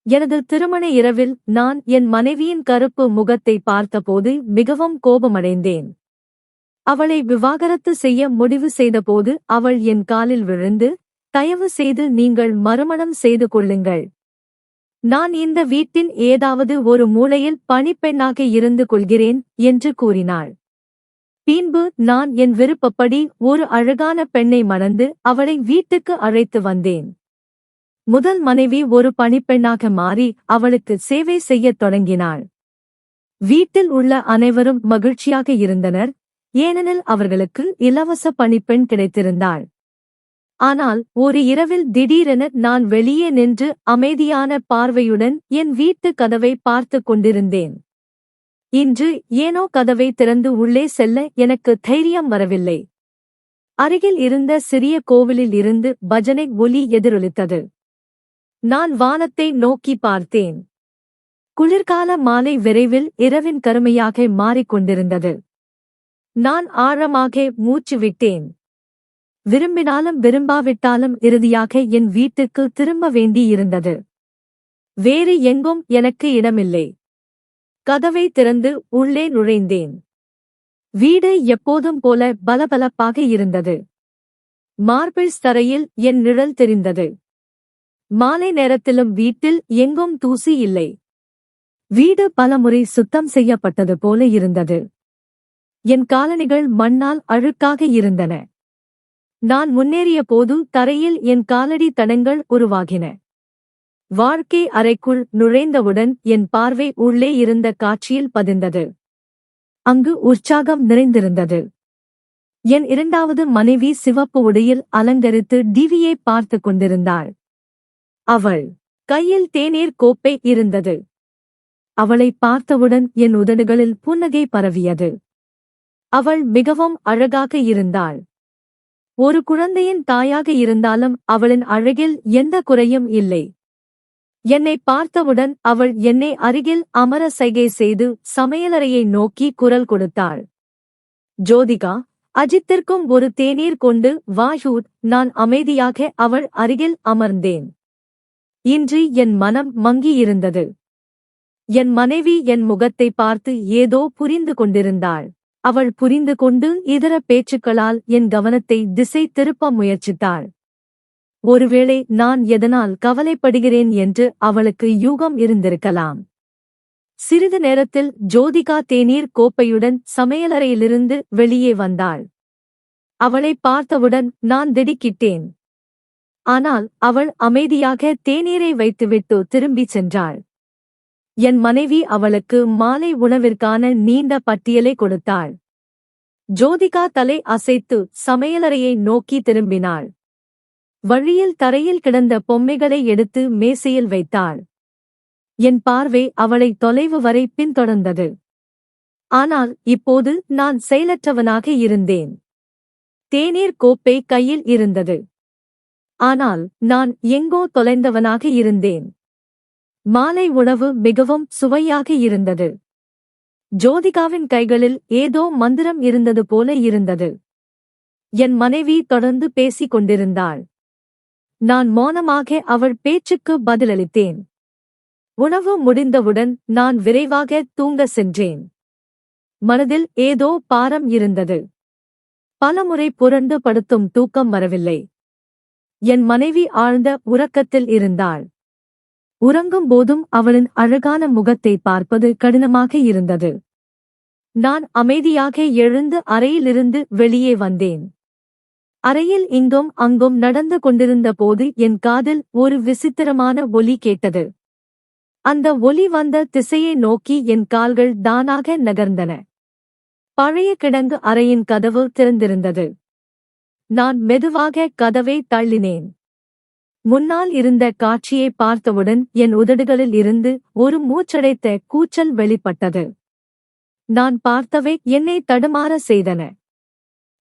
எனது திருமண இரவில் நான் என் மனைவியின் கருப்பு முகத்தை பார்த்தபோது மிகவும் கோபமடைந்தேன். அவளை விவாகரத்து செய்ய முடிவு செய்தபோது அவள் என் காலில் விழுந்து, தயவு செய்து நீங்கள் மறுமணம் செய்து கொள்ளுங்கள். நான் இந்த வீட்டின் ஏதாவது ஒரு மூலையில் பணிப்பெண்ணாக இருந்து கொள்கிறேன் என்று கூறினாள். பின்பு நான் என் விருப்பப்படி ஒரு அழகான பெண்ணை மணந்து அவளை வீட்டுக்கு அழைத்து வந்தேன். முதல் மனைவி ஒரு பணிப்பெண்ணாக மாறி அவளுக்கு சேவை செய்யத் தொடங்கினாள். வீட்டில் உள்ள அனைவரும் மகிழ்ச்சியாக இருந்தனர், ஏனெனில் அவர்களுக்கு இலவச பணிப்பெண் கிடைத்திருந்தாள். ஆனால் ஒரு இரவில் திடீரென நான் வெளியே நின்று அமைதியான பார்வையுடன் என் வீட்டு கதவை பார்த்துக் கொண்டிருந்தேன். இன்று ஏனோ கதவை திறந்து உள்ளே செல்ல எனக்கு தைரியம் வரவில்லை. அருகில் இருந்த சிறிய கோவிலில் இருந்து பஜனை ஒலி எதிரொலித்தது. நான் வானத்தை நோக்கி பார்த்தேன். குளிர்கால மாலை விரைவில் இரவின் கருமையாக மாறிக்கொண்டிருந்தது. நான் ஆழமாக மூச்சு விட்டேன். விரும்பினாலும் விரும்பாவிட்டாலும் இறுதியாக என் வீட்டுக்கு திரும்ப வேண்டியிருந்தது. வேறு எங்கும் எனக்கு இடமில்லை. கதவை திறந்து உள்ளே நுழைந்தேன். வீடு எப்போதும் போல பலபலப்பாக இருந்தது. மார்பிள்ஸ் தரையில் என் நிழல் தெரிந்தது. மாலை நேரத்திலும் வீட்டில் எங்கும் தூசி இல்லை. வீடு பலமுறை சுத்தம் செய்யப்பட்டது போல இருந்தது. என் காலணிகள் மண்ணால் அழுக்காக இருந்தன. நான் முன்னேறிய போது தரையில் என் காலடி தடங்கள் உருவாகின. வாழ்க்கை அறைக்குள் நுழைந்தவுடன் என் பார்வை உள்ளே இருந்த காட்சியில் பதிந்தது. அங்கு உற்சாகம் நிறைந்திருந்தது. என் இரண்டாவது மனைவி சிவப்பு உடையில் அலங்கரித்து டிவியை பார்த்துக் கொண்டிருந்தாள். அவள் கையில் தேநீர் கோப்பை இருந்தது. அவளை பார்த்தவுடன் என் உதடுகளில் புன்னகை பரவியது. அவள் மிகவும் அழகாக இருந்தாள். ஒரு குழந்தையின் தாயாக இருந்தாலும் அவளின் அழகில் எந்த குறையும் இல்லை. என்னை பார்த்தவுடன் அவள் என்னை அருகில் அமர சைகை செய்து சமையலறையை நோக்கி குரல் கொடுத்தாள். ஜோதிகா, அஜித்திற்கும் ஒரு தேநீர் கொண்டு வா. நான் அமைதியாக அவள் அருகில் அமர்ந்தேன். இன்று என் மனம் மங்கியிருந்தது. என் மனைவி என் முகத்தை பார்த்து ஏதோ புரிந்து கொண்டிருந்தாள். அவள் புரிந்து கொண்டு இதர பேச்சுக்களால் என் கவனத்தை திசை திருப்ப முயற்சித்தாள். ஒருவேளை நான் எதனால் கவலைப்படுகிறேன் என்று அவளுக்கு யூகம் இருந்திருக்கலாம். சிறிது நேரத்தில் ஜோதிகா தேநீர் கோப்பையுடன் சமையலறையிலிருந்து வெளியே வந்தாள். அவளை பார்த்தவுடன் நான் திடுக்கிட்டேன். ஆனால் அவள் அமைதியாக தேநீரை வைத்துவிட்டு திரும்பிச் சென்றாள். என் மனைவி அவளுக்கு மாலை உணவிற்கான நீண்ட பட்டியலை கொடுத்தாள். ஜோதிகா தலை அசைத்து சமையலறையை நோக்கி திரும்பினாள். வழியில் தரையில் கிடந்த பொம்மைகளை எடுத்து மேசையில் வைத்தாள். என் பார்வை அவளை தொலைவு வரை பின்தொடர்ந்தது. ஆனால் இப்போது நான் செயலற்றவனாக இருந்தேன். தேநீர் கோப்பை கையில் இருந்தது. ஆனால் நான் எங்கோ தொலைந்தவனாக இருந்தேன். மாலை உணவு மிகவும் சுவையாக இருந்தது. ஜோதிகாவின் கைகளில் ஏதோ மந்திரம் இருந்தது போல இருந்தது. என் மனைவி தொடர்ந்து பேசிக் கொண்டிருந்தாள். நான் மௌனமாக அவள் பேச்சுக்கு பதிலளித்தேன். உணவு முடிந்தவுடன் நான் விரைவாக தூங்க சென்றேன். மனதில் ஏதோ பாரம் இருந்தது. பலமுறை புரண்டு படுத்தும் தூக்கம் வரவில்லை. என் மனைவி ஆழ்ந்த உறக்கத்தில் இருந்தாள். உறங்கும் போதும் அவளின் அழகான முகத்தை பார்ப்பது கடினமாக இருந்தது. நான் அமைதியாக எழுந்து அறையிலிருந்து வெளியே வந்தேன். அறையில் இங்கும் அங்கும் நடந்து கொண்டிருந்த போது என் காதில் ஒரு விசித்திரமான ஒலி கேட்டது. அந்த ஒலி வந்த திசையை நோக்கி என் கால்கள் தானாக நகர்ந்தன. பழைய கிடங்கு அறையின் கதவு திறந்திருந்தது. நான் மெதுவாக கதவை தள்ளினேன். முன்னால் இருந்த காட்சியை பார்த்தவுடன் என் உதடுகளில் இருந்து ஒரு மூச்சடைத்த கூச்சல் வெளிப்பட்டது. நான் பார்த்தவை என்னை தடுமாற செய்தன.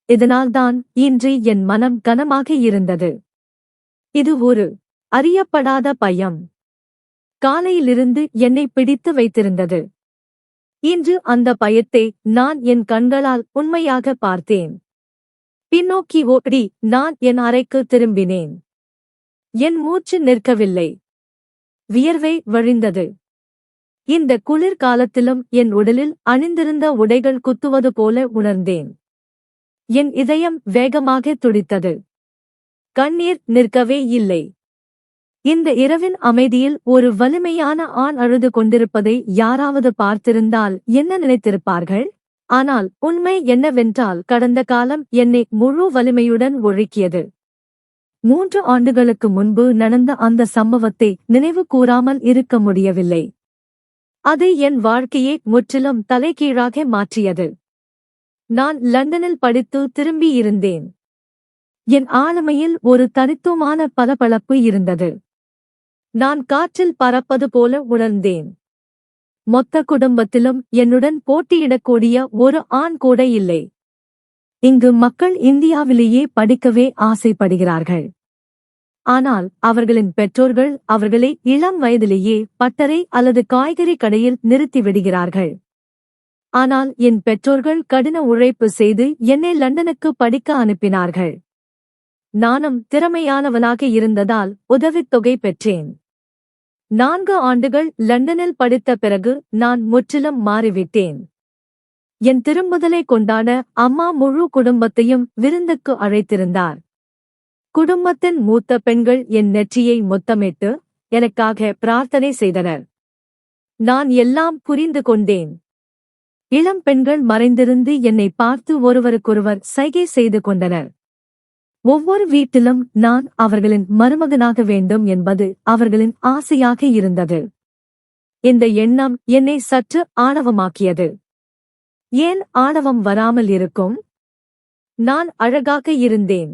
இதனால்தான் இன்று என் மனம் கனமாக இருந்தது. இது ஒரு அறியப்படாத பயம். காலையிலிருந்து என்னை பிடித்து வைத்திருந்தது. இன்று அந்த பயத்தை நான் என் கண்களால் உண்மையாக பார்த்தேன். பின்னோக்கி ஓடி நான் என் அறைக்கு திரும்பினேன். என் மூச்சு நிற்கவில்லை. வியர்வை வழிந்தது. இந்த குளிர்காலத்திலும் என் உடலில் அணிந்திருந்த உடைகள் குத்துவது போல உணர்ந்தேன். என் இதயம் வேகமாக துடித்தது. கண்ணீர் நிற்கவே இல்லை. இந்த இரவின் அமைதியில் ஒரு வலிமையான ஆண் அழுது கொண்டிருப்பதை யாராவது பார்த்திருந்தால் என்ன நினைத்திருப்பார்கள்? ஆனால் உண்மை என்னவென்றால் கடந்த காலம் என்னை முழு வலிமையுடன் ஒழுக்கியது. 3 ஆண்டுகளுக்கு முன்பு நடந்த அந்த சம்பவத்தை நினைவு கூறாமல் இருக்க முடியவில்லை. அது என் வாழ்க்கையை முற்றிலும் தலைகீழாக மாற்றியது. நான் லண்டனில் படித்து திரும்பியிருந்தேன். என் ஆளுமையில் ஒரு தனித்துவமான பளபளப்பு இருந்தது. நான் காற்றில் பறப்பது போல உணர்ந்தேன். மொத்த குடும்பத்திலும் என்னுடன் போட்டியிடக்கூடிய ஒரு ஆண் கூட இல்லை. இங்கு மக்கள் இந்தியாவிலேயே படிக்கவே ஆசைப்படுகிறார்கள். ஆனால் அவர்களின் பெற்றோர்கள் அவர்களை இளம் வயதிலேயே பட்டறை அல்லது காய்கறி கடையில் நிறுத்திவிடுகிறார்கள். ஆனால் என் பெற்றோர்கள் கடின உழைப்பு செய்து என்னை லண்டனுக்கு படிக்க அனுப்பினார்கள். நானும் திறமையானவனாக இருந்ததால் உதவித்தொகை பெற்றேன். 4 ஆண்டுகள் லண்டனில் படித்த பிறகு நான் முற்றிலும் மாறிவிட்டேன். என் திரும்புதலை கொண்டாட அம்மா முழு குடும்பத்தையும் விருந்துக்கு அழைத்திருந்தார். குடும்பத்தின் மூத்த பெண்கள் என் நெற்றியை முத்தமிட்டு எனக்காக பிரார்த்தனை செய்தனர். நான் எல்லாம் புரிந்து கொண்டேன். இளம் பெண்கள் மறைந்திருந்து என்னை பார்த்து ஒருவருக்கொருவர் சைகை செய்து கொண்டனர். ஒவ்வொரு வீட்டிலும் நான் அவர்களின் மருமகனாக வேண்டும் என்பது அவர்களின் ஆசையாக இருந்தது. இந்த எண்ணம் என்னை சற்று ஆணவமாக்கியது. ஏன் ஆணவம் வராமல் இருக்கும்? நான் அழகாக இருந்தேன்.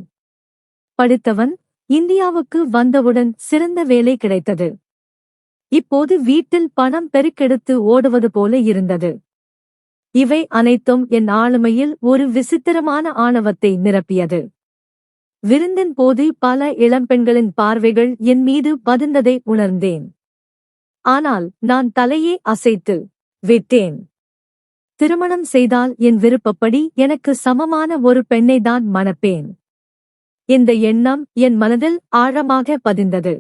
படித்தவன். இந்தியாவுக்கு வந்தவுடன் சிறந்த வேலை கிடைத்தது. இப்போது வீட்டில் பணம் பெருக்கெடுத்து ஓடுவது போல இருந்தது. இவை அனைத்தும் என் ஆளுமையில் ஒரு விசித்திரமான ஆணவத்தை நிரப்பியது. விருந்தின் போது பல இளம்பெண்களின் பார்வைகள் என் மீது பதிந்ததை உணர்ந்தேன். ஆனால் நான் தலையே அசைத்து விட்டேன். திருமணம் செய்தால் என் விருப்பப்படி எனக்கு சமமான ஒரு பெண்ணை தான் மணப்பேன். இந்த எண்ணம் என் மனதில் ஆழமாக பதிந்தது.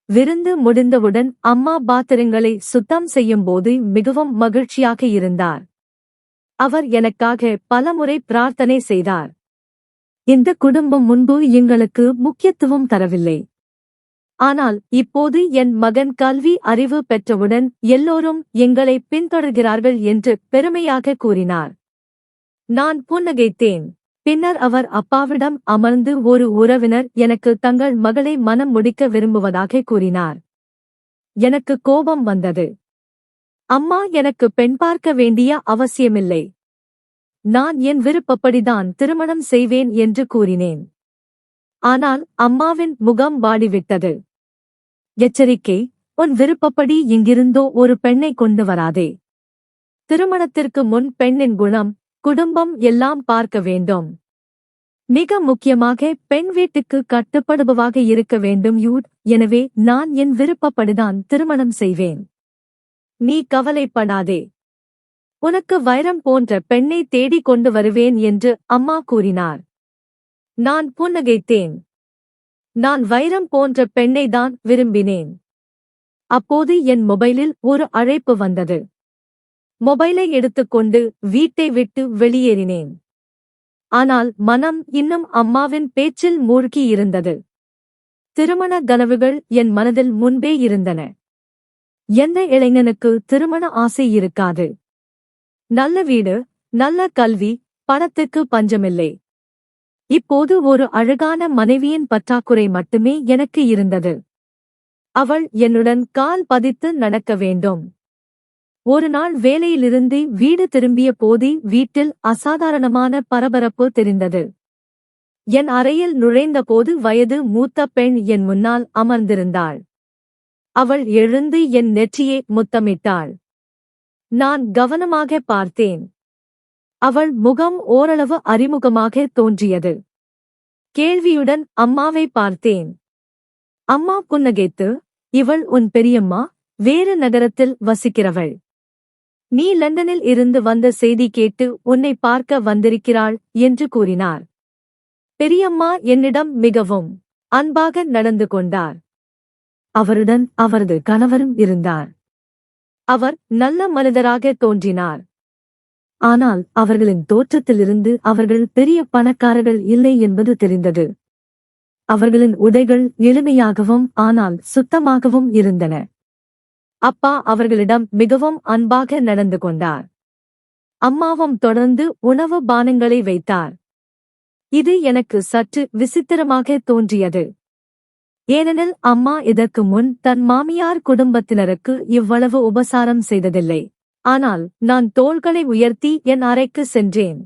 விருந்து முடிந்தவுடன் அம்மா பாத்திரங்களை சுத்தம் செய்யும்போது மிகவும் மகிழ்ச்சியாக இருந்தார். அவர் எனக்காக பலமுறை பிரார்த்தனை செய்தார். இந்த குடும்பம் முன்பு எங்களுக்கு முக்கியத்துவம் தரவில்லை. ஆனால் இப்போது என் மகன் கல்வி அறிவு பெற்றவுடன் எல்லோரும் எங்களை பின்தொடர்கிறார்கள் என்று பெருமையாக கூறினார். நான் புன்னகைத்தேன். பின்னர் அவர் அப்பாவிடம் அமர்ந்து ஒரு உறவினர் எனக்கு தங்கள் மகளை மனம் முடிக்க விரும்புவதாக கூறினார். எனக்கு கோபம் வந்தது. அம்மா எனக்கு பெண் பார்க்க வேண்டிய அவசியமில்லை. நான் என் விருப்பப்படிதான் திருமணம் செய்வேன் என்று கூறினேன். ஆனால் அம்மாவின் முகம் வாடிவிட்டது. எச்சரிக்கை, உன் விருப்பப்படி இங்கிருந்தோ ஒரு பெண்ணை கொண்டு வராதே. திருமணத்திற்கு முன் பெண்ணின் குணம், குடும்பம் எல்லாம் பார்க்க வேண்டும். மிக முக்கியமாக பெண் வீட்டுக்கு கட்டுப்படுபவாக இருக்க வேண்டும். எனவே நான் என் விருப்பப்படிதான் திருமணம் செய்வேன். நீ கவலைப்படாதே. உனக்கு வைரம் போன்ற பெண்ணை தேடிக் கொண்டு வருவேன் என்று அம்மா கூறினார். நான் புன்னகைத்தேன். நான் வைரம் போன்ற பெண்ணை தான் விரும்பினேன். அப்போது என் மொபைலில் ஒரு அழைப்பு வந்தது. மொபைலை எடுத்துக்கொண்டு வீட்டை விட்டு வெளியேறினேன். ஆனால் மனம் இன்னும் அம்மாவின் பேச்சில் மூழ்கி இருந்தது. திருமண கனவுகள் என் மனதில் முன்பே இருந்தன. எந்த இளைஞனுக்கு திருமண ஆசை இருக்காது? நல்ல வீடு, நல்ல கல்வி, பணத்துக்கு பஞ்சமில்லை. இப்போது ஒரு அழகான மனைவியின் பற்றாக்குறை மட்டுமே எனக்கு இருந்தது. அவள் என்னுடன் கால் பதித்து நடக்க வேண்டும். ஒரு நாள் வேலையிலிருந்து வீடு திரும்பிய போது வீட்டில் அசாதாரணமான பரபரப்பு தெரிந்தது. என் அறையில் நுழைந்தபோது வயது மூத்த பெண் என் முன்னால் அமர்ந்திருந்தாள். அவள் எழுந்து என் நெற்றியை முத்தமிட்டாள். நான் கவனமாக பார்த்தேன். அவள் முகம் ஓரளவு அறிமுகமாக தோன்றியது. கேள்வியுடன் அம்மாவை பார்த்தேன். அம்மா புன்னகைத்து, இவள் உன் பெரியம்மா, வேறு நகரத்தில் வசிக்கிறவள். நீ லண்டனில் இருந்து வந்த செய்தி கேட்டு உன்னை பார்க்க வந்திருக்கிறாள் என்று கூறினார். பெரியம்மா என்னிடம் மிகவும் அன்பாக நடந்து கொண்டார். அவருடன் அவரது கணவரும் இருந்தார். அவர் நல்ல மனிதராக தோன்றினார். ஆனால் அவர்களின் தோற்றத்திலிருந்து அவர்கள் பெரிய பணக்காரர்கள் இல்லை என்பது தெரிந்தது. அவர்களின் உடைகள் எளிமையாகவும் ஆனால் சுத்தமாகவும் இருந்தன. அப்பா அவர்களிடம் மிகவும் அன்பாக நடந்து கொண்டார். அம்மாவும் தொடர்ந்து உணவு பானங்களை வைத்தார். இது எனக்கு சற்று விசித்திரமாக தோன்றியது. ஏனெனில் அம்மா இதற்கு முன் தன் மாமியார் குடும்பத்தினருக்கு இவ்வளவு உபசாரம் செய்ததில்லை. ஆனால் நான் தோள்களை உயர்த்தி என் அறைக்கு சென்றேன்.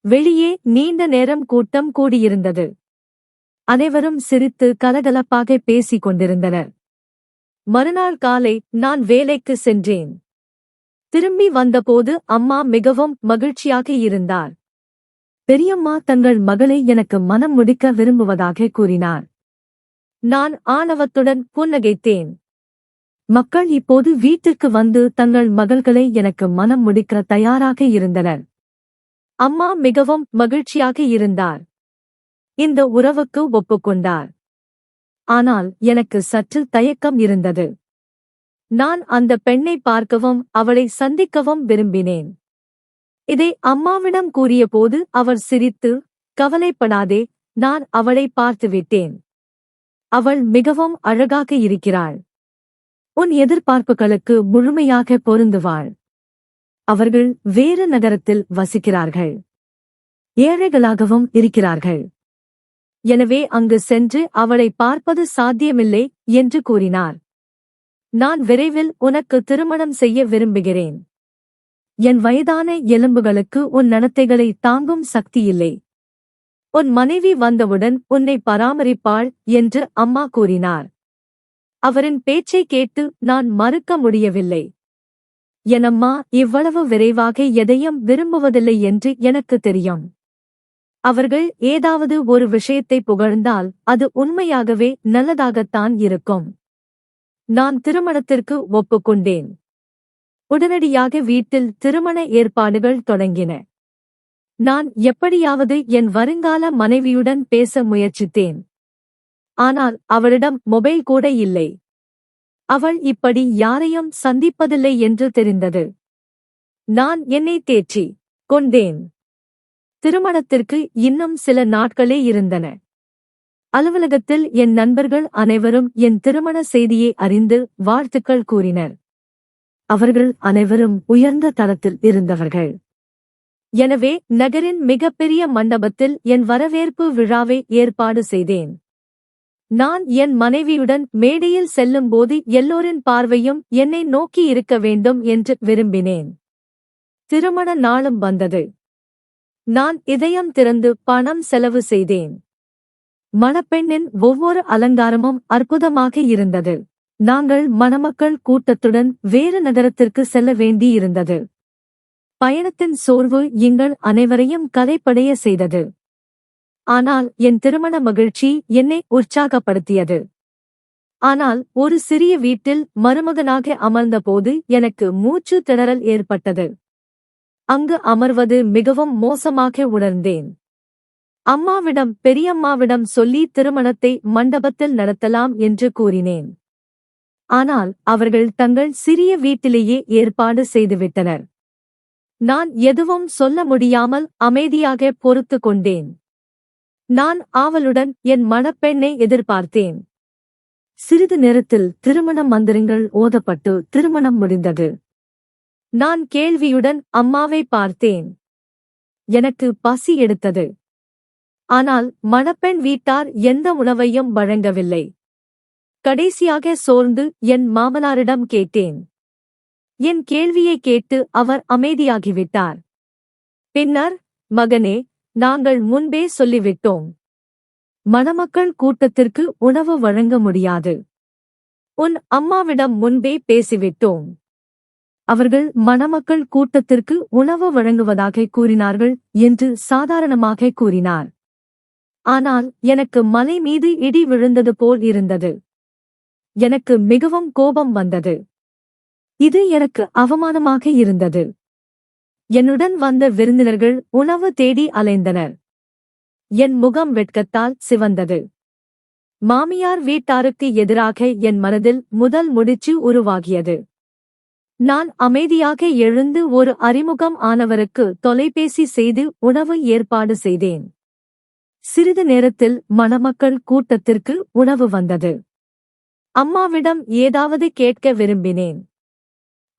வெளியே நீண்ட நேரம் கூட்டம் கூடியிருந்தது. அனைவரும் சிரித்து கலகலப்பாக பேசிக் கொண்டிருந்தனர். மறுநாள் காலை நான் வேலைக்கு சென்றேன். திரும்பி வந்தபோது அம்மா மிகவும் மகிழ்ச்சியாக இருந்தார். பெரியம்மா தங்கள் மகளை எனக்கு மனம் முடிக்க விரும்புவதாக கூறினார். நான் ஆணவத்துடன் புன்னகைத்தேன். மக்கள் இப்போது வீட்டிற்கு வந்து தங்கள் மகள்களை எனக்கு மனம் முடிக்க தயாராக இருந்தனர். அம்மா மிகவும் மகிழ்ச்சியாக இருந்தார். இந்த உறவுக்கு ஒப்புக்கொண்டார். ஆனால் எனக்கு சற்று தயக்கம் இருந்தது. நான் அந்த பெண்ணை பார்க்கவும் அவளை சந்திக்கவும் விரும்பினேன். இதை அம்மாவிடம் கூறியபோது அவர் சிரித்து, கவலைப்படாதே, நான் அவளை பார்த்துவிட்டேன். அவள் மிகவும் அழகாக இருக்கிறாள். உன் எதிர்பார்ப்புகளுக்கு முழுமையாக பொருந்துவாள். அவர்கள் வேறு நகரத்தில் வசிக்கிறார்கள். ஏழைகளாகவும் இருக்கிறார்கள். எனவே அங்கு சென்று அவளை பார்ப்பது சாத்தியமில்லை என்று கூறினார். நான் விரைவில் உனக்கு திருமணம் செய்ய விரும்புகிறேன். என் வயதான எலும்புகளுக்கு உன் நடத்தைகளை தாங்கும் சக்தியில்லை. உன் மனைவி வந்தவுடன் உன்னை பராமரிப்பாள் என்று அம்மா கூறினார். அவரின் பேச்சை கேட்டு நான் மறுக்க முடியவில்லை. என் அம்மா இவ்வளவு விரைவாக எதையும் விரும்புவதில்லை என்று எனக்கு தெரியும். அவர்கள் ஏதாவது ஒரு விஷயத்தை புகழ்ந்தால் அது உண்மையாகவே நல்லதாகத்தான் இருக்கும். நான் திருமணத்திற்கு ஒப்புக்கொண்டேன். உடனடியாக வீட்டில் திருமண ஏற்பாடுகள் தொடங்கின. நான் எப்படியாவது என் வருங்கால மனைவியுடன் பேச முயற்சித்தேன். ஆனால் அவளிடம் மொபைல் கூட இல்லை. அவள் இப்படி யாரையும் சந்திப்பதில்லை என்று தெரிந்தது. நான் என்னை தேற்றிக் கொண்டேன். திருமணத்திற்கு இன்னும் சில நாட்களே இருந்தன. அலுவலகத்தில் என் நண்பர்கள் அனைவரும் என் திருமண செய்தியை அறிந்து வாழ்த்துக்கள் கூறினர். அவர்கள் அனைவரும் உயர்ந்த தரத்தில் இருந்தவர்கள். எனவே நகரின் மிகப்பெரிய மண்டபத்தில் என் வரவேற்பு விழாவை ஏற்பாடு செய்தேன். நான் என் மனைவியுடன் மேடையில் செல்லும்போது எல்லோரின் பார்வையும் என்னை நோக்கி இருக்க வேண்டும் என்று விரும்பினேன். திருமண நாளும் வந்தது. நான் இதயம் திறந்து பணம் செலவு செய்தேன். மணப்பெண்ணின் ஒவ்வொரு அலங்காரமும் அற்புதமாக இருந்தது. நாங்கள் மணமக்கள் கூட்டத்துடன் வேறு நகரத்திற்கு செல்ல வேண்டியிருந்தது. பயணத்தின் சோர்வு எங்கள் அனைவரையும் கலைப்படைய செய்தது. ஆனால் என் திருமண மகிழ்ச்சி என்னை உற்சாகப்படுத்தியது. ஆனால் ஒரு சிறிய வீட்டில் மருமகனாக அமர்ந்தபோது எனக்கு மூச்சு திணறல் ஏற்பட்டது. அங்கு அமர்வது மிகவும் மோசமாக உணர்ந்தேன். அம்மாவிடம் பெரியம்மாவிடம் சொல்லி திருமணத்தை மண்டபத்தில் நடத்தலாம் என்று கூறினேன். ஆனால் அவர்கள் தங்கள் சிறிய வீட்டிலேயே ஏற்பாடு செய்துவிட்டனர். நான் எதுவும் சொல்ல முடியாமல் அமைதியாக பொறுத்து கொண்டேன். நான் ஆவலுடன் என் மணப்பெண்ணை எதிர்பார்த்தேன். சிறிது நேரத்தில் திருமண மந்திரங்கள் ஓதப்பட்டு திருமணம் முடிந்தது. நான் கேள்வியுடன் அம்மாவை பார்த்தேன். எனக்கு பசி எடுத்தது. ஆனால் மணப்பெண் வீட்டார் எந்த உணவையும் வழங்கவில்லை. கடைசியாக சோர்ந்து என் மாமனாரிடம் கேட்டேன். என் கேள்வியை கேட்டு அவர் அமைதியாகிவிட்டார். பின்னர், மகனே, நாங்கள் முன்பே சொல்லிவிட்டோம். மணமக்கள் கூட்டத்திற்கு உணவு வழங்க முடியாது. உன் அம்மாவிடம் முன்பே பேசிவிட்டோம். அவர்கள் மணமக்கள் கூட்டத்திற்கு உணவு வழங்குவதாக கூறினார்கள் என்று சாதாரணமாக கூறினார். ஆனால் எனக்கு மலை மீது இடி விழுந்தது போல் இருந்தது. எனக்கு மிகவும் கோபம் வந்தது. இது எனக்கு அவமானமாக இருந்தது. என்னுடன் வந்த விருந்தினர்கள் உணவு தேடி அலைந்தனர். என் முகம் வெட்கத்தால் சிவந்தது. மாமியார் வீட்டாருக்கு எதிராக என் மனதில் முதல் முடிச்சு உருவாகியது. நான் அமைதியாக எழுந்து ஒரு அறிமுகம் ஆனவருக்கு தொலைபேசி செய்து உணவு ஏற்பாடு செய்தேன். சிறிது நேரத்தில் மணமக்கள் கூட்டத்திற்கு உணவு வந்தது. அம்மாவிடம் ஏதாவது கேட்க விரும்பினேன்.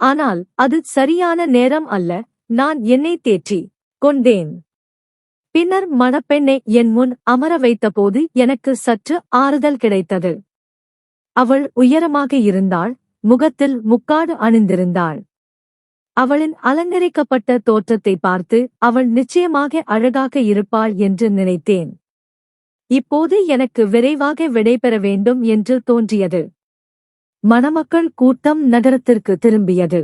ஆனால் அது சரியான நேரம் அல்ல. நான் என்னை தேற்றிக் கொண்டேன். பின்னர் மணப்பெண்ணை என் முன் அமர வைத்தபோது எனக்கு சற்று ஆறுதல் கிடைத்தது. அவள் உயரமாக இருந்தாள், முகத்தில் முக்காடு அணிந்திருந்தாள். அவளின் அலங்கரிக்கப்பட்ட தோற்றத்தை பார்த்து அவள் நிச்சயமாக அழகாக இருப்பாள் என்று நினைத்தேன். இப்போது எனக்கு விரைவாக விடைபெற வேண்டும் என்று தோன்றியது. மணமக்கள் கூட்டம் நகரத்திற்கு திரும்பியது.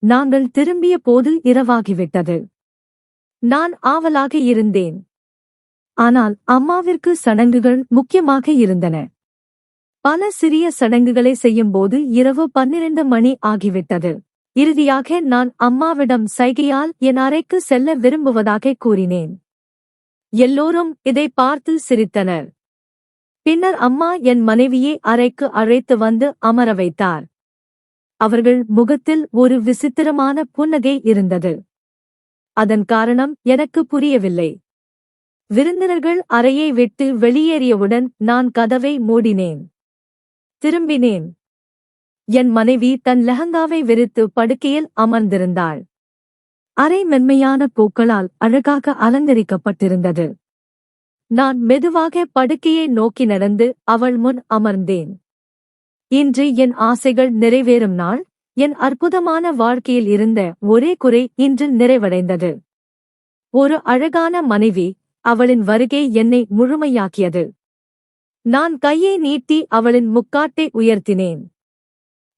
நாங்கள் திரும்பிய போது இரவாகிவிட்டது. நான் ஆவலாக இருந்தேன். ஆனால் அம்மாவிற்கு சடங்குகள் முக்கியமாக இருந்தன. பல சிறிய சடங்குகளை செய்யும்போது இரவு 12 மணி ஆகிவிட்டது. இறுதியாக நான் அம்மாவிடம் சைகையால் என் அறைக்கு செல்ல விரும்புவதாக கூறினேன். எல்லோரும் இதை பார்த்து சிரித்தனர். பின்னர் அம்மா என் மனைவியை அறைக்கு அழைத்து வந்து அமர வைத்தார். அவர்கள் முகத்தில் ஒரு விசித்திரமான புன்னகை இருந்தது. அதன் காரணம் எனக்கு புரியவில்லை. விருந்தினர்கள் அறையை விட்டு வெளியேறியவுடன் நான் கதவை மூடினேன். திரும்பினேன். என் மனைவி தன் லெஹங்காவை விரித்து படுக்கையில் அமர்ந்திருந்தாள். அறை மென்மையான பூக்களால் அழகாக அலங்கரிக்கப்பட்டிருந்தது. நான் மெதுவாக படுக்கையை நோக்கி நடந்து அவள் முன் அமர்ந்தேன். இன்று என் ஆசைகள் நிறைவேறும் நாள். என் அற்புதமான வாழ்க்கையில் இருந்த ஒரே குறை இன்று நிறைவடைந்தது. ஒரு அழகான மனைவி, அவளின் வருகை என்னை முழுமையாக்கியது. நான் கையை நீட்டி அவளின் முக்காட்டை உயர்த்தினேன்.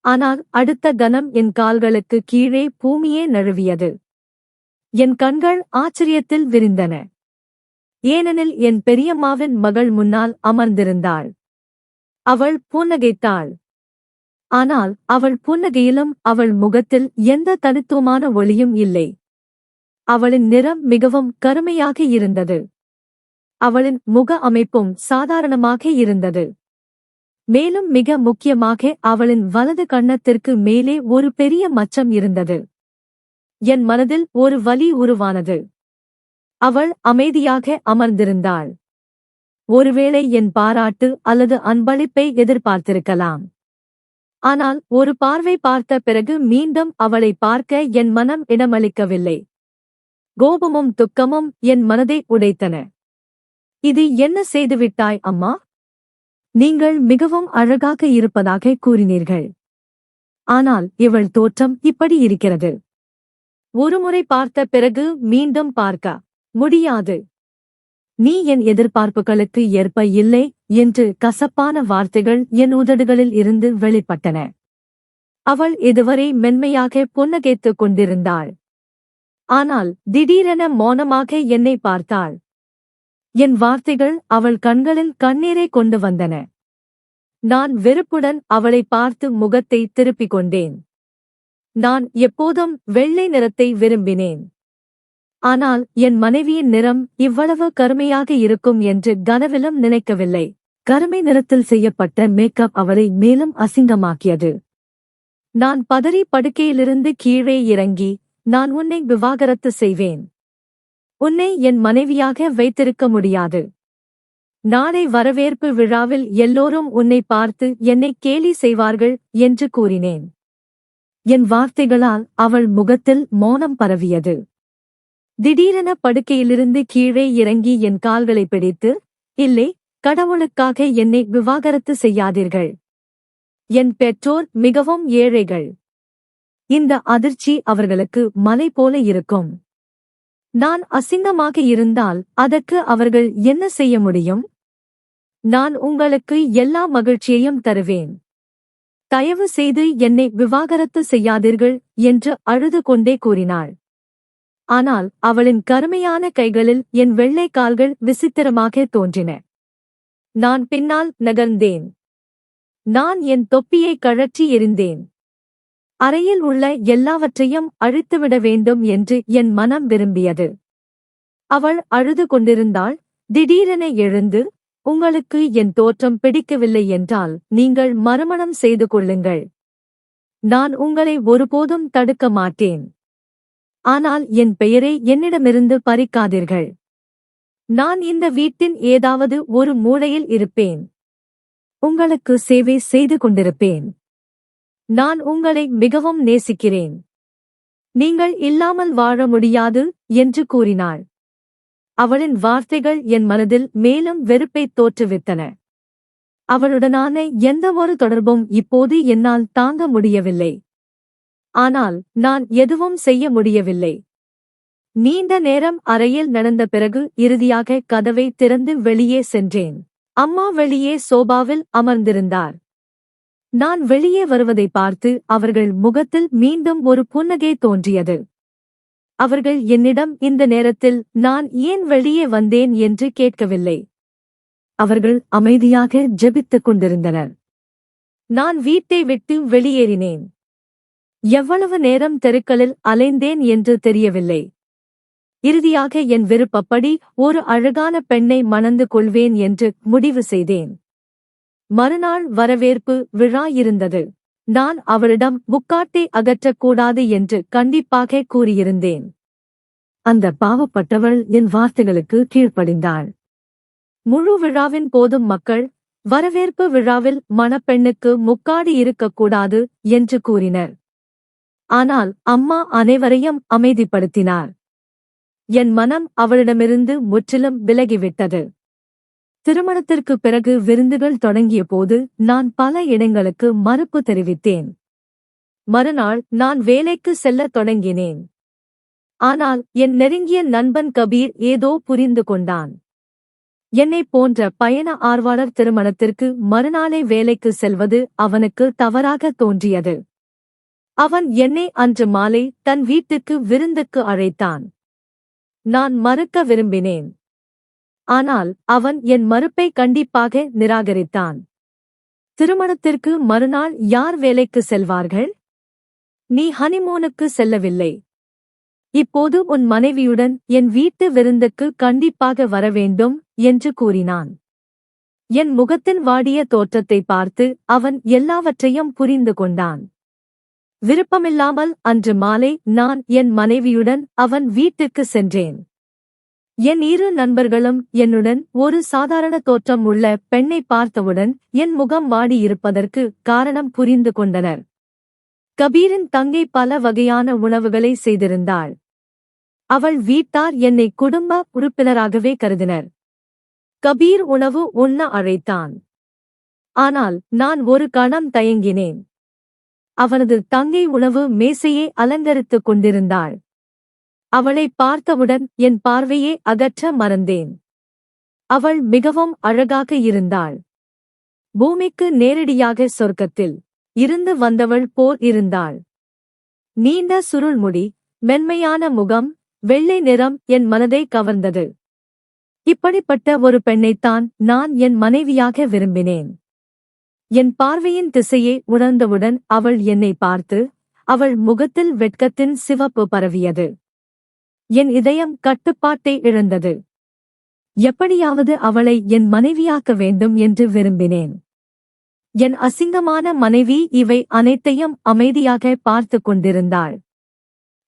ஆனால் அடுத்த கணம் என் கால்களுக்கு கீழே பூமியே நழுவியது. என் கண்கள் ஆச்சரியத்தில் விரிந்தன. ஏனெனில் என் பெரியம்மாவின் மகள் முன்னால் அமர்ந்திருந்தாள். அவள் புன்னகைத்தாள். ஆனால் அவள் புன்னகையிலும் அவள் முகத்தில் எந்த தனித்துவமான ஒளியும் இல்லை. அவளின் நிறம் மிகவும் கருமையாக இருந்தது. அவளின் முக அமைப்பும் சாதாரணமாக இருந்தது. மேலும் மிக முக்கியமாக அவளின் வலது கன்னத்திற்கு மேலே ஒரு பெரிய மச்சம் இருந்தது. என் மனதில் ஒரு வலி உருவானது. அவள் அமைதியாக அமர்ந்திருந்தாள். ஒருவேளை என் பாராட்டு அல்லது அன்பளிப்பை எதிர்பார்த்திருக்கலாம். ஆனால் ஒரு பார்வை பார்த்த பிறகு மீண்டும் அவளை பார்க்க என் மனம் இடமளிக்கவில்லை. கோபமும் துக்கமும் என் மனதை உடைத்தன. இது என்ன செய்துவிட்டாய் அம்மா? நீங்கள் மிகவும் அழகாக இருப்பதாக கூறினீர்கள். ஆனால் இவள் தோற்றம் இப்படி இருக்கிறது. ஒருமுறை பார்த்த பிறகு மீண்டும் பார்க்க முடியாது. நீ என் எதிர்பார்ப்புகளுக்கு ஏற்ப இல்லை என்று கசப்பான வார்த்தைகள் என் உதடுகளில் இருந்து வெளிப்பட்டன. அவள் இதுவரை மென்மையாக புன்னகைத்துக் கொண்டிருந்தாள். ஆனால் திடீரென மௌனமாக என்னை பார்த்தாள். என் வார்த்தைகள் அவள் கண்களில் கண்ணீரை கொண்டு வந்தன. நான் வெறுப்புடன் அவளை பார்த்து முகத்தை திருப்பிக் கொண்டேன். நான் எப்போதும் வெள்ளை நிறத்தை விரும்பினேன். ஆனால் என் மனைவியின் நிறம் இவ்வளவு கருமையாக இருக்கும் என்று கனவிலும் நினைக்கவில்லை. கருமை நிறத்தில் செய்யப்பட்ட மேக்கப் அவளை மேலும் அசிங்கமாக்கியது. நான் பதறி படுக்கையிலிருந்து கீழே இறங்கி, நான் உன்னை விவாகரத்து செய்வேன். உன்னை என் மனைவியாக வைத்திருக்க முடியாது. நாளை வரவேற்பு விழாவில் எல்லோரும் உன்னை பார்த்து என்னை கேலி செய்வார்கள் என்று கூறினேன். என் வார்த்தைகளால் அவள் முகத்தில் மௌனம் பரவியது. திடீரென படுக்கையிலிருந்து கீழே இறங்கி என் கால்களை பிடித்து, இல்லை, கடவுளுக்காக என்னை விவாகரத்து செய்யாதீர்கள். என் பெற்றோர் மிகவும் ஏழைகள். இந்த அதிர்ச்சி அவர்களுக்கு மலை போல இருக்கும். நான் அசிங்கமாக இருந்தால் அதற்கு அவர்கள் என்ன செய்ய முடியும்? நான் உங்களுக்கு எல்லா மகிழ்ச்சியையும் தருவேன். தயவு செய்து என்னை விவாகரத்து செய்யாதீர்கள் என்று அழுது கொண்டே கூறினாள். ஆனால் அவளின் கருமையான கைகளில் என் வெள்ளை கால்கள் விசித்திரமாக தோன்றின. நான் பின்னால் நகர்ந்தேன். நான் என் தொப்பியை கழற்றி எறிந்தேன். அறையில் உள்ள எல்லாவற்றையும் அழித்துவிட வேண்டும் என்று என் மனம் விரும்பியது. அவள் அழுது கொண்டிருந்தாள். திடீரென எழுந்து, உங்களுக்கு என் தோற்றம் பிடிக்கவில்லை என்றால் நீங்கள் மறுமணம் செய்து கொள்ளுங்கள். நான் உங்களை ஒருபோதும் தடுக்க மாட்டேன். ஆனால் என் பெயரை என்னிடமிருந்து பறிக்காதீர்கள். நான் இந்த வீட்டின் ஏதாவது ஒரு மூலையில் இருப்பேன். உங்களுக்கு சேவை செய்து கொண்டிருப்பேன். நான் உங்களை மிகவும் நேசிக்கிறேன். நீங்கள் இல்லாமல் வாழ முடியாது என்று கூறினாள். அவளின் வார்த்தைகள் என் மனதில் மேலும் வெறுப்பைத் தோற்றுவித்தன. அவளுடனான எந்தவொரு தொடர்பும் இப்போது என்னால் தாங்க முடியவில்லை. ஆனால் நான் எதுவும் செய்ய முடியவில்லை. நீண்ட நேரம் அறையில் நடந்த பிறகு இறுதியாக கதவை திறந்து வெளியே சென்றேன். அம்மா வெளியே சோபாவில் அமர்ந்திருந்தார். நான் வெளியே வருவதை பார்த்து அவர்கள் முகத்தில் மீண்டும் ஒரு புன்னகை தோன்றியது. அவர்கள் என்னிடம் இந்த நேரத்தில் நான் ஏன் வெளியே வந்தேன் என்று கேட்கவில்லை. அவர்கள் அமைதியாக ஜெபித்துக் கொண்டிருந்தனர். நான் வீட்டை விட்டு வெளியேறினேன். எவ்வளவு நேரம் தெருக்களில் அலைந்தேன் என்று தெரியவில்லை. இறுதியாக என் விருப்பப்படி ஒரு அழகான பெண்ணை மணந்து கொள்வேன் என்று முடிவு செய்தேன். மறுநாள் வரவேற்பு விழா இருந்தது. நான் அவளிடம் முக்காட்டை அகற்றக்கூடாது என்று கண்டிப்பாக கூறியிருந்தேன். அந்த பாவப்பட்டவள் என் வார்த்தைகளுக்கு கீழ்ப்படிந்தாள். முழு விழாவின் போதும் மக்கள், வரவேற்பு விழாவில் மணப்பெண்ணுக்கு முக்காடு இருக்கக்கூடாது என்று கூறினர். ஆனால் அம்மா அனைவரையும் அமைதிப்படுத்தினார். என் மனம் அவளிடமிருந்து முற்றிலும் விலகிவிட்டது. திருமணத்திற்குப் பிறகு விருந்துகள் தொடங்கிய போது நான் பல இடங்களுக்கு மறுப்பு தெரிவித்தேன். மறுநாள் நான் வேலைக்கு செல்லத் தொடங்கினேன். ஆனால் என் நெருங்கிய நண்பன் கபீர் ஏதோ புரிந்து கொண்டான். என்னைப் போன்ற பயண ஆர்வலர் திருமணத்திற்கு மறுநாளே வேலைக்கு செல்வது அவனுக்கு தவறாக தோன்றியது. அவன் என்னை அன்று மாலை தன் வீட்டுக்கு விருந்துக்கு அழைத்தான். நான் மறுக்க விரும்பினேன். ஆனால் அவன் என் மறுப்பை கண்டிப்பாக நிராகரித்தான். திருமணத்திற்கு மறுநாள் யார் வேலைக்கு செல்வார்கள்? நீ ஹனிமூனுக்கு செல்லவில்லை. இப்போது உன் மனைவியுடன் என் வீட்டு விருந்துக்கு கண்டிப்பாக வரவேண்டும் என்று கூறினான். என் முகத்தின் வாடிய தோற்றத்தை பார்த்து அவன் எல்லாவற்றையும் புரிந்து கொண்டான். விருப்பமில்லாமல் அன்று மாலை நான் என் மனைவியுடன் அவன் வீட்டுக்கு சென்றேன். என் இரு நண்பர்களும் என்னுடன் ஒரு சாதாரண தோற்றம் உள்ள பெண்ணை பார்த்தவுடன் என் முகம் வாடியிருப்பதற்கு காரணம் புரிந்து கொண்டனர். கபீரின் தங்கை பல வகையான உணவுகளை செய்திருந்தாள். அவள் வீட்டார் என்னை குடும்ப உறுப்பினராகவே கருதினர். கபீர் உணவு உண்ண அழைத்தான். ஆனால் நான் ஒரு கணம் தயங்கினேன். அவனது தங்கை உணவு மேசையை அலங்கரித்துக் கொண்டிருந்தாள். அவளை பார்த்தவுடன் என் பார்வையை அகற்ற மறந்தேன். அவள் மிகவும் அழகாக இருந்தாள். பூமிக்கு நேரடியாக சொர்க்கத்தில் இருந்து வந்தவள் போல் இருந்தாள். நீண்ட சுருள்முடி, மென்மையான முகம், வெள்ளை நிறம் என் மனதை கவர்ந்தது. இப்படிப்பட்ட ஒரு பெண்ணைத்தான் நான் என் மனைவியாக விரும்பினேன். என் பார்வையின் திசையை உணர்ந்தவுடன் அவள் என்னை பார்த்து, அவள் முகத்தில் வெட்கத்தின் சிவப்பு பரவியது. என் இதயம் கட்டுப்பாட்டை இழந்தது. எப்படியாவது அவளை என் மனைவியாக்க வேண்டும் என்று விரும்பினேன். என் அசிங்கமான மனைவி இவை அனைத்தையும் அமைதியாக பார்த்து கொண்டிருந்தாள்.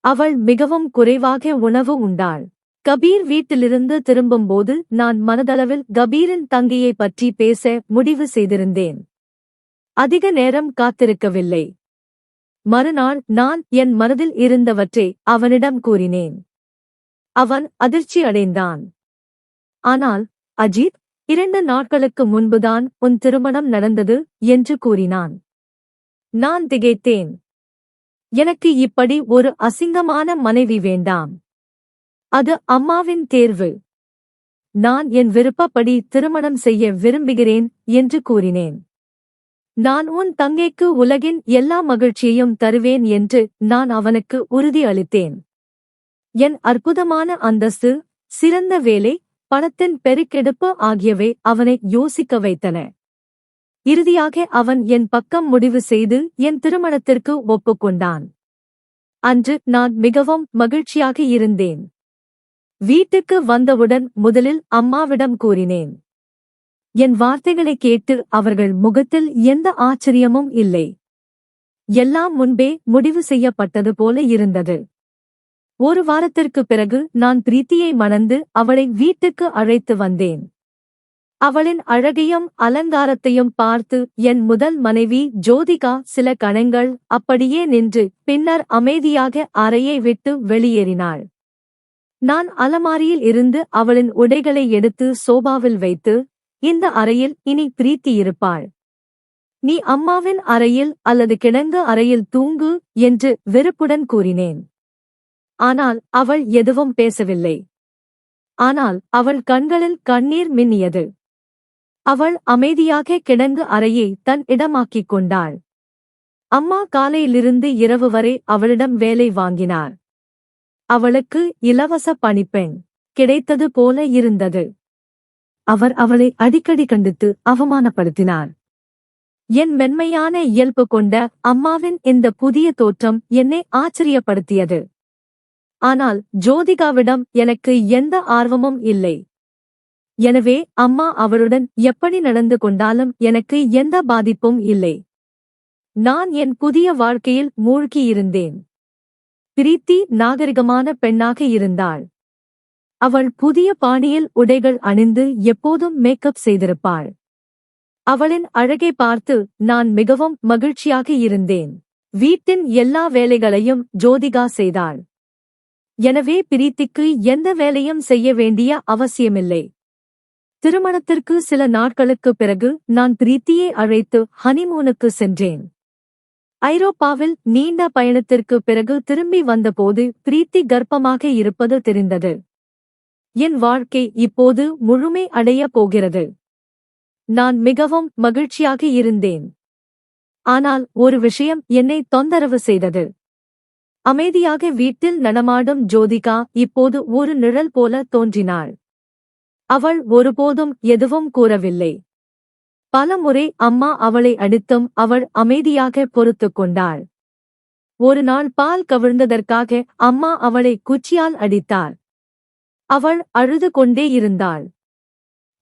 அவள் மிகவும் குறைவாக உணவு உண்டாள். கபீர் வீட்டிலிருந்து திரும்பும்போது நான் மனதளவில் கபீரின் தங்கையை பற்றி பேச முடிவு செய்திருந்தேன். அதிக நேரம் காத்திருக்கவில்லை. மறுநாள் நான் என் மனதில் இருந்தவற்றை அவனிடம் கூறினேன். அவன் அதிர்ச்சி அடைந்தான். ஆனால், அஜித், 2 நாட்களுக்கு முன்புதான் உன் திருமணம் நடந்தது என்று கூறினான். நான் திகைத்தேன். எனக்கு இப்படி ஒரு அசிங்கமான மனைவி வேண்டாம். அது அம்மாவின் தேர்வு. நான் என் விருப்பப்படி திருமணம் செய்ய விரும்புகிறேன் என்று கூறினேன். நான் உன் தங்கைக்கு உலகின் எல்லா மகிழ்ச்சியையும் தருவேன் என்று நான் அவனுக்கு உறுதி அளித்தேன். என் அற்புதமான அந்தஸ்து, சிறந்த வேலை, பணத்தின் பெருக்கெடுப்பு ஆகியவை அவனை யோசிக்க வைத்தன. இறுதியாக அவன் என் பக்கம் முடிவு செய்து என் திருமணத்திற்கு ஒப்புக்கொண்டான். அன்று நான் மிகவும் மகிழ்ச்சியாக இருந்தேன். வீட்டுக்கு வந்தவுடன் முதலில் அம்மாவிடம் கூறினேன். என் வார்த்தைகளை கேட்டு அவர்கள் முகத்தில் எந்த ஆச்சரியமும் இல்லை. எல்லாம் முன்பே முடிவு செய்யப்பட்டது போல இருந்தது. ஒரு வாரத்திற்குப் பிறகு நான் பிரீத்தியை மணந்து அவளை வீட்டுக்கு அழைத்து வந்தேன். அவளின் அழகையும் அலங்காரத்தையும் பார்த்து என் முதல் மனைவி ஜோதிகா சில கணங்கள் அப்படியே நின்று பின்னர் அமைதியாக அறையை விட்டு வெளியேறினாள். நான் அலமாரியில் இருந்து அவளின் உடைகளை எடுத்து சோபாவில் வைத்து, இந்த அறையில் இனி பிரீத்தி இருப்பாள். நீ அம்மாவின் அறையில் அல்லது கிடங்கு அறையில் தூங்கு என்று வெறுப்புடன் கூறினேன். ஆனால் அவள் எதுவும் பேசவில்லை. ஆனால் அவள் கண்களில் கண்ணீர் மின்னியது. அவள் அமைதியாக கிடங்கு அறையை தன் இடமாக்கிக் கொண்டாள். அம்மா காலையிலிருந்து இரவு வரை அவளிடம் வேலை வாங்கினார். அவளுக்கு இலவச பணிப்பெண் கிடைத்தது போல இருந்தது. அவர் அவளை அடிக்கடி கண்டித்து அவமானப்படுத்தினார். என் மென்மையான இயல்பு கொண்ட அம்மாவின் இந்த புதிய தோற்றம் என்னை ஆச்சரியப்படுத்தியது. ஆனால் ஜோதிகாவிடம் எனக்கு எந்த ஆர்வமும் இல்லை. எனவே அம்மா அவளுடன் எப்படி நடந்து கொண்டாலும் எனக்கு எந்த பாதிப்பும் இல்லை. நான் என் புதிய வாழ்க்கையில் மூழ்கியிருந்தேன். பிரீத்தி நாகரிகமான பெண்ணாக இருந்தாள். அவள் புதிய பாணியில் உடைகள் அணிந்து எப்போதும் மேக்கப் செய்திருப்பாள். அவளின் அழகை பார்த்து நான் மிகவும் மகிழ்ச்சியாக இருந்தேன். வீட்டின் எல்லா வேலைகளையும் ஜோதிகா செய்தாள். எனவே பிரீத்திக்கு எந்த வேலையும் செய்ய வேண்டிய அவசியமில்லை. திருமணத்திற்கு சில நாட்களுக்குப் பிறகு நான் பிரீத்தியை அழைத்து ஹனிமூனுக்கு சென்றேன். ஐரோப்பாவில் நீண்ட பயணத்திற்குப் பிறகு திரும்பி வந்தபோது பிரீத்தி கர்ப்பமாக இருப்பது தெரிந்தது. என் வாழ்க்கை இப்போது முழுமை அடையப் போகிறது. நான் மிகவும் மகிழ்ச்சியாக இருந்தேன். ஆனால் ஒரு விஷயம் என்னை தொந்தரவு செய்தது. அமைதியாக வீட்டில் நடமாடும் ஜோதிகா இப்போது ஒரு நிழல் போல தோன்றினாள். அவள் ஒருபோதும் எதுவும் கூறவில்லை. பலமுறை அம்மா அவளை அடித்தும் அவள் அமைதியாக பொறுத்துக் கொண்டாள். ஒரு நாள் பால் கவிழ்ந்ததற்காக அம்மா அவளை குச்சியால் அடித்தார். அவள் அழுது கொண்டே இருந்தாள்.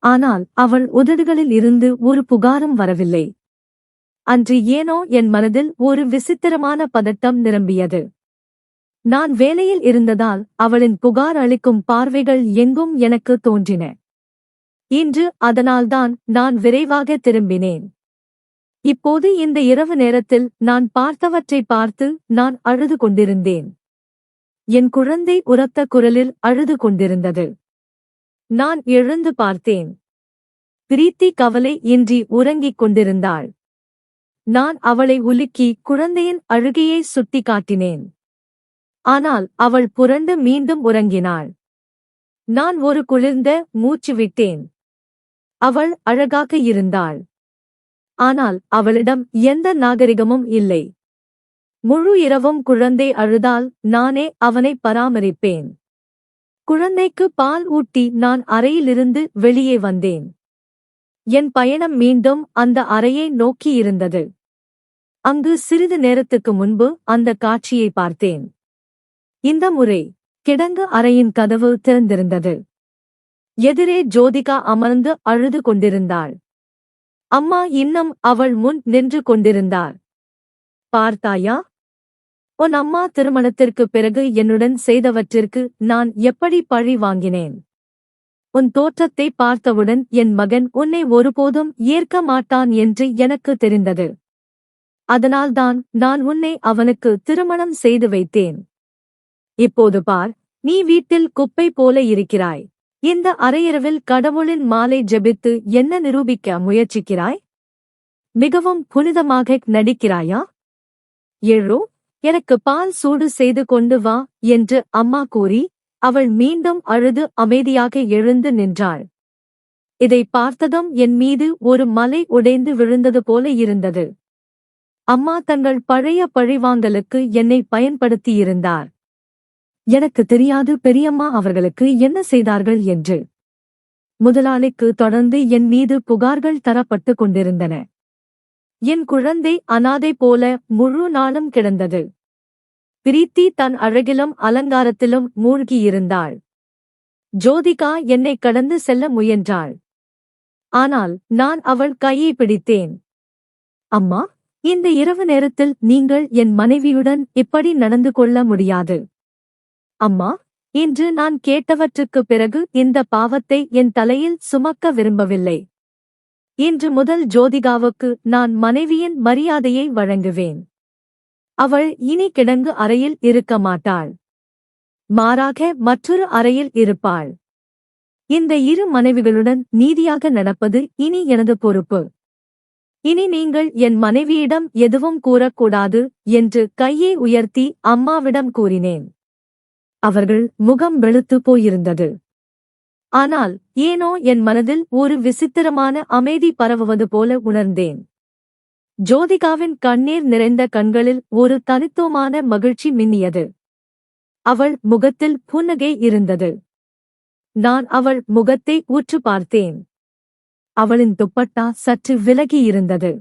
ஆனால் அவள் உதடுகளில் இருந்து ஒரு புகாரும் வரவில்லை. அன்று ஏனோ என் மனதில் ஒரு விசித்திரமான பதட்டம் நிரம்பியது. நான் வேலையில் இருந்ததால் அவளின் புகார் அளிக்கும் பார்வைகள் எங்கும் எனக்கு தோன்றின. இன்று அதனால்தான் நான் விரைவாக திரும்பினேன். இப்போது இந்த இரவு நேரத்தில் நான் பார்த்தவற்றை பார்த்து நான் அழுது கொண்டிருந்தேன். என் குழந்தை உரத்த குரலில் அழுது கொண்டிருந்தது. நான் எழுந்து பார்த்தேன். பிரீத்தி கவலை இன்றி உறங்கிக் கொண்டிருந்தாள். நான் அவளை உலுக்கி குழந்தையின் அழுகையை சுட்டிக்காட்டினேன். ஆனால் அவள் புரண்டு மீண்டும் உறங்கினாள். நான் ஒரு குளிர்ந்த மூச்சு விட்டேன். அவள் அழகாக இருந்தாள். ஆனால் அவளிடம் எந்த நாகரிகமும் இல்லை. முழு இரவும் குழந்தை அழுதால் நானே அவனை பராமரிப்பேன். குழந்தைக்கு பால் ஊட்டி நான் அறையிலிருந்து வெளியே வந்தேன். என் பயணம் மீண்டும் அந்த அறையை நோக்கி இருந்தது. அங்கு சிறிது நேரத்துக்கு முன்பு அந்த காட்சியை பார்த்தேன். இந்த முறை கிடங்கு அறையின் கதவு திறந்திருந்தது. எதிரே ஜோதிகா அமர்ந்து அழுது கொண்டிருந்தாள். அம்மா இன்னும் அவள் முன் நின்று கொண்டிருந்தார். பார்த்தாயா? உன் அம்மா திருமணத்திற்குப் பிறகு என்னுடன் செய்தவற்றிற்கு நான் எப்படி பழி வாங்கினேன்? உன் தோற்றத்தை பார்த்தவுடன் என் மகன் உன்னை ஒருபோதும் ஏற்க மாட்டான் என்று எனக்கு தெரிந்தது. அதனால்தான் நான் உன்னை அவனுக்கு திருமணம் செய்து வைத்தேன். இப்போது பார், நீ வீட்டில் குப்பை போல இருக்கிறாய். இந்த அரையிரவில் கடவுளின் மாலை ஜெபித்து என்ன நிரூபிக்க முயற்சிக்கிறாய்? மிகவும் புனிதமாக நடிக்கிறாயா? ஏழோ, எனக்கு பால் சூடு செய்து கொண்டு வா என்று அம்மா கூறி அவள் மீண்டும் அழுது அமைதியாக எழுந்து நின்றாள். இதை பார்த்ததும் என் மீது ஒரு மலை உடைந்து விழுந்தது போல இருந்தது. அம்மா தங்கள் பழைய பழிவாங்கலுக்கு என்னை பயன்படுத்தியிருந்தார். எனக்கு தெரியாது பெரியம்மா அவர்களுக்கு என்ன செய்தார்கள் என்று. முதலாளிக்கு தொடர்ந்து என் மீது புகார்கள் தரப்பட்டு கொண்டிருந்தன. என் குழந்தை அனாதை போல முழு நாளும் கிடந்தது. பிரீத்தி தன் அழகிலும் அலங்காரத்திலும் மூழ்கியிருந்தாள். ஜோதிகா என்னை கடந்து செல்ல முயன்றாள். ஆனால் நான் அவள் கையை பிடித்தேன். அம்மா, இந்த இரவு நேரத்தில் நீங்கள் என் மனைவியுடன் இப்படி நடந்து கொள்ள முடியாது. அம்மா, இன்று நான் கேட்டவற்றுக்குப் பிறகு இந்த பாவத்தை என் தலையில் சுமக்க விரும்பவில்லை. இன்று முதல் ஜோதிகாவுக்கு நான் மனைவியின் மரியாதையை வழங்குவேன். அவள் இனி கிடங்கு அறையில் இருக்க மாட்டாள். மாறாக மற்றொரு அறையில் இருப்பாள். இந்த இரு மனைவிகளுடன் நீதியாக நடப்பது இனி எனது பொறுப்பு. இனி நீங்கள் என் மனைவியிடம் எதுவும் கூறக்கூடாது என்று கையை உயர்த்தி அம்மாவிடம் கூறினேன். அவர்கள் முகம் வெளுத்துப் போயிருந்தது. ஆனால் ஏனோ என் மனதில் ஒரு விசித்திரமான அமைதி பரவுவது போல உணர்ந்தேன். ஜோதிகாவின் கண்ணீர் நிறைந்த கண்களில் ஒரு தனித்துவமான மகிழ்ச்சி மின்னியது. அவள் முகத்தில் புன்னகை இருந்தது. நான் அவள் முகத்தை உற்று பார்த்தேன். அவளின் துப்பட்டா சற்று விலகி இருந்தது.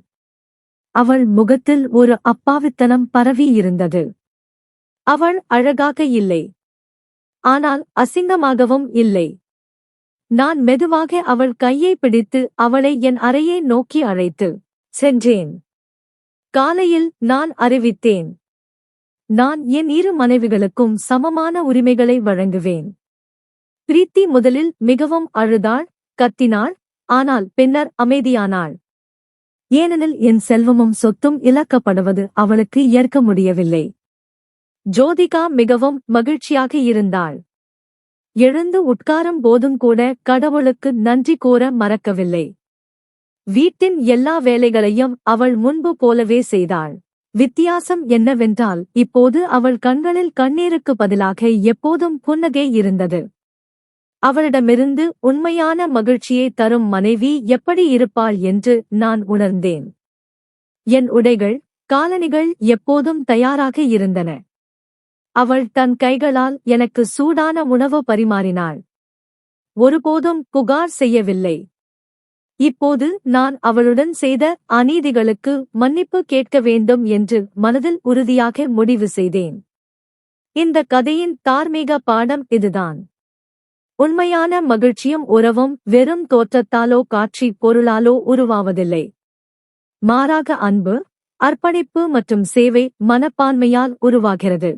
அவள் முகத்தில் ஒரு அப்பாவித்தனம் பரவி இருந்தது. அவள் அழகாக இல்லை. ஆனால் அசிங்கமாகவும் இல்லை. நான் மெதுவாக அவள் கையை பிடித்து அவளை என் அறையை நோக்கி அழைத்து சென்றேன். காலையில் நான் அறிவித்தேன். நான் என் இரு மனைவிகளுக்கும் சமமான உரிமைகளை வழங்குவேன். பிரீத்தி முதலில் மிகவும் அழுதாள், கத்தினாள். ஆனால் பின்னர் அமைதியானாள். ஏனெனில் என் செல்வமும் சொத்தும் இழக்கப்படுவது அவளுக்கு ஏற்க முடியவில்லை. ஜோதிகா மிகவும் மகிழ்ச்சியாக இருந்தாள். எழுந்து உட்காரும் போதும் கூட கடவுளுக்கு நன்றி கூற மறக்கவில்லை. வீட்டின் எல்லா வேலைகளையும் அவள் முன்பு போலவே செய்தாள். வித்தியாசம் என்னவென்றால் இப்போது அவள் கண்களில் கண்ணீருக்கு பதிலாக எப்போதும் புன்னகை இருந்தது. அவளிடமிருந்து உண்மையான மகிழ்ச்சியை தரும் மனைவி எப்படி இருப்பாள் என்று நான் உணர்ந்தேன். என் உடைகள், காலணிகள் எப்போதும் தயாராக இருந்தன. அவள் தன் கைகளால் எனக்கு சூடான உணவு பரிமாறினாள். ஒருபோதும் புகார் செய்யவில்லை. இப்போது நான் அவளுடன் செய்த அநீதிகளுக்கு மன்னிப்பு கேட்க வேண்டும் என்று மனதில் உறுதியாக முடிவு செய்தேன். இந்த கதையின் தார்மீக பாடம் இதுதான். உண்மையான மகிழ்ச்சியும் உறவும் வெறும் தோற்றத்தாலோ காட்சி பொருளாலோ உருவாவதில்லை. மாறாக அன்பு, அர்ப்பணிப்பு மற்றும் சேவை மனப்பான்மையால் உருவாகிறது.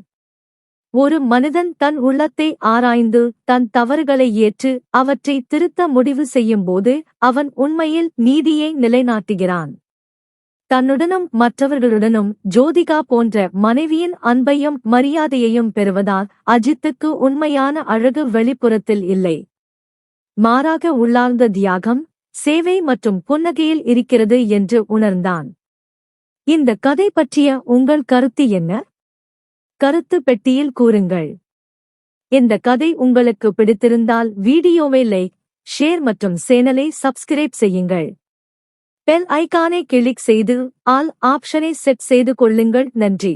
ஒரு மனிதன் தன் உள்ளத்தை ஆராய்ந்து தன் தவறுகளை ஏற்று அவற்றை திருத்த முடிவு செய்யும்போது அவன் உண்மையில் நீதியை நிலைநாட்டுகிறான். தன்னுடனும் மற்றவர்களுடனும் ஜோதிகா போன்ற மனைவியின் அன்பையும் மரியாதையையும் பெறுவதால் அஜித்துக்கு உண்மையான அழகு வெளிப்புறத்தில் இல்லை. மாறாக உள்ளார்ந்த தியாகம், சேவை மற்றும் புன்னகையில் இருக்கிறது என்று உணர்ந்தான். இந்த கதை பற்றிய உங்கள் கருத்து என்ன? கருத்து பெட்டியில் கூறுங்கள். இந்த கதை உங்களுக்கு பிடித்திருந்தால் வீடியோவை லைக், ஷேர் மற்றும் சேனலை சப்ஸ்கிரைப் செய்யுங்கள். பெல் ஐகானை கிளிக் செய்து ஆல் ஆப்ஷனை செட் செய்து கொள்ளுங்கள். நன்றி.